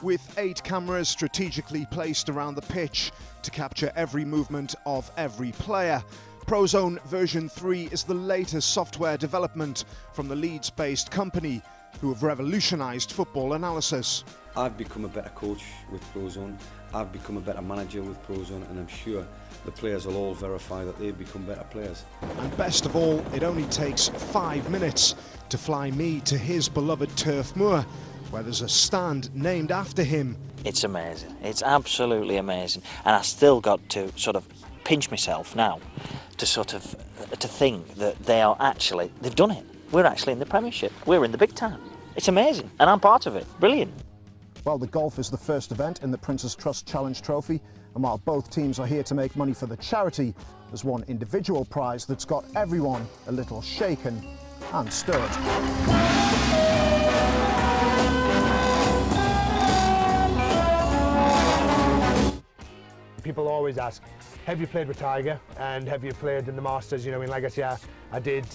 with 8 cameras strategically placed around the pitch to capture every movement of every player. ProZone version 3 is the latest software development from the Leeds-based company who have revolutionised football analysis. I've become a better coach with ProZone, I've become a better manager with ProZone, and I'm sure the players will all verify that they've become better players. And best of all, it only takes 5 minutes to fly me to his beloved Turf Moor, where there's a stand named after him. It's amazing, it's absolutely amazing, and I still got to sort of pinch myself now to to think that they've done it. We're actually in the Premiership, we're in the big time. It's amazing, and I'm part of it. Brilliant. Well, the golf is the first event in the Prince's Trust Challenge Trophy, and while both teams are here to make money for the charity, there's one individual prize that's got everyone a little shaken and stirred. People always ask, have you played with Tiger and have you played in the Masters? You know, I mean, like I say, I did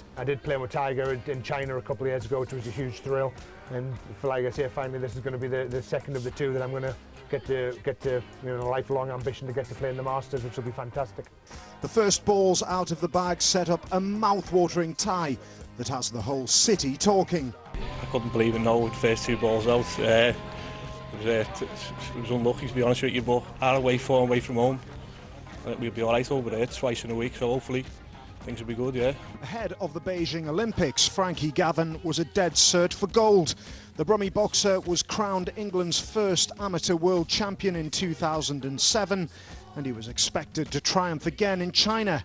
play with Tiger in China a couple of years ago, which was a huge thrill. And like I say, finally this is going to be the second of the two that I'm going to get to, you know, a lifelong ambition to get to play in the Masters, which will be fantastic. The first balls out of the bag set up a mouth-watering tie that has the whole city talking. I couldn't believe it now with the first 2 balls out. It was unlucky, to be honest with you, but our away from home, we'll be all right over there twice in a week, so hopefully things will be good, yeah. Ahead of the Beijing Olympics, Frankie Gavin was a dead cert for gold. The Brummie boxer was crowned England's first amateur world champion in 2007, and he was expected to triumph again in China.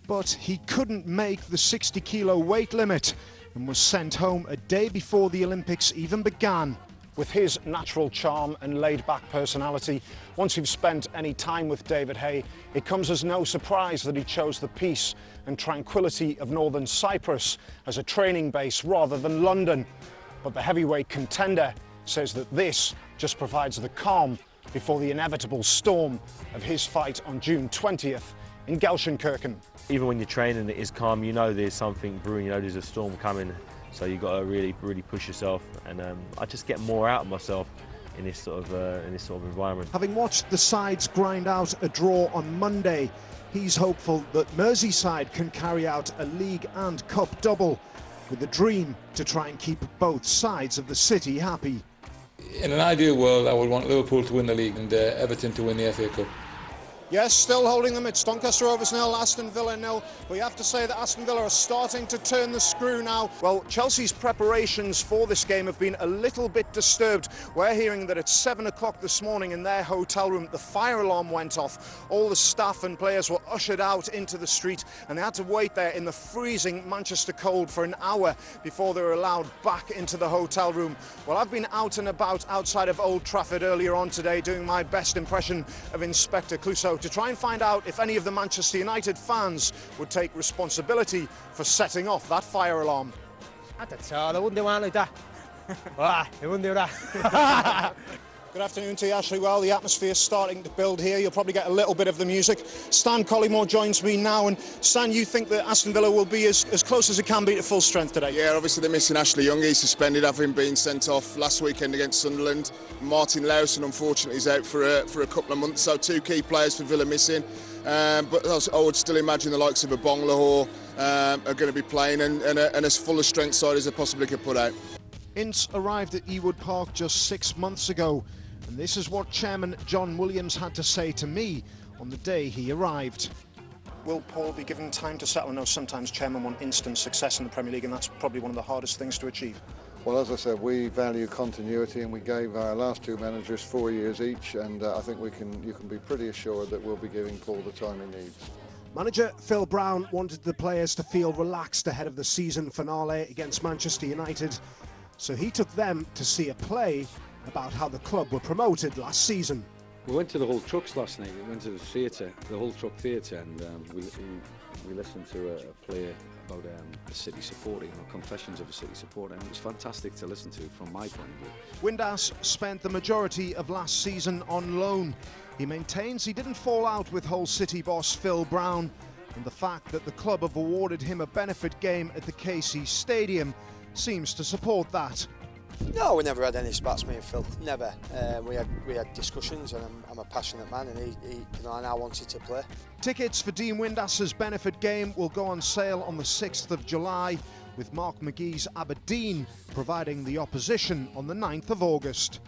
But he couldn't make the 60-kilo weight limit and was sent home a day before the Olympics even began. With his natural charm and laid-back personality, once you've spent any time with David Hay, it comes as no surprise that he chose the peace and tranquility of northern Cyprus as a training base rather than London. But the heavyweight contender says that this just provides the calm before the inevitable storm of his fight on June 20th in Gelsenkirchen. Even when you're training, it is calm. You know there's something brewing, you know there's a storm coming. So you've got to really push yourself, and I just get more out of myself in this sort of environment. Having watched the sides grind out a draw on Monday, he's hopeful that Merseyside can carry out a league and cup double, with a dream to try and keep both sides of the city happy. In an ideal world, I would want Liverpool to win the league and Everton to win the FA Cup. Yes, still holding them. It's Doncaster Rovers 0, Aston Villa 0. But you have to say that Aston Villa are starting to turn the screw now. Well, Chelsea's preparations for this game have been a little bit disturbed. We're hearing that at 7 o'clock this morning in their hotel room, the fire alarm went off. All the staff and players were ushered out into the street, and they had to wait there in the freezing Manchester cold for an hour before they were allowed back into the hotel room. Well, I've been out and about outside of Old Trafford earlier on today doing my best impression of Inspector Clouseau to try and find out if any of the Manchester United fans would take responsibility for setting off that fire alarm. I don't know, they wouldn't do one like that. They wouldn't do that. Good afternoon to you, Ashley. Well, the atmosphere's starting to build here. You'll probably get a little bit of the music. Stan Collymore joins me now. And Stan, you think that Aston Villa will be as close as it can be to full strength today? Yeah, obviously they're missing Ashley Young. He's suspended, having been sent off last weekend against Sunderland. Martin Lowson, unfortunately, is out for a couple of months. So 2 key players for Villa missing. But I would still imagine the likes of a Bong Lahore are going to be playing and as full a strength side as they possibly could put out. Ince arrived at Ewood Park just 6 months ago. And this is what Chairman John Williams had to say to me on the day he arrived. Will Paul be given time to settle? I know sometimes chairmen want instant success in the Premier League, and that's probably one of the hardest things to achieve. Well, as I said, we value continuity, and we gave our last 2 managers 4 years each, and I think you can be pretty assured that we'll be giving Paul the time he needs. Manager Phil Brown wanted the players to feel relaxed ahead of the season finale against Manchester United, so he took them to see a play about how the club were promoted last season. We went to the Hull Trucks last night. We went to the theatre, the Hull Truck Theatre, and we listened to a play about a city supporter, confessions of a city supporter, and it was fantastic to listen to from my point of view. Windass spent the majority of last season on loan. He maintains he didn't fall out with Hull City boss Phil Brown, and the fact that the club have awarded him a benefit game at the KC Stadium seems to support that. No, we never had any spats, me and Phil. Never. We had discussions, and I'm a passionate man, and and I wanted to play. Tickets for Dean Windas's benefit game will go on sale on the 6th of July, with Mark McGee's Aberdeen providing the opposition on the 9th of August.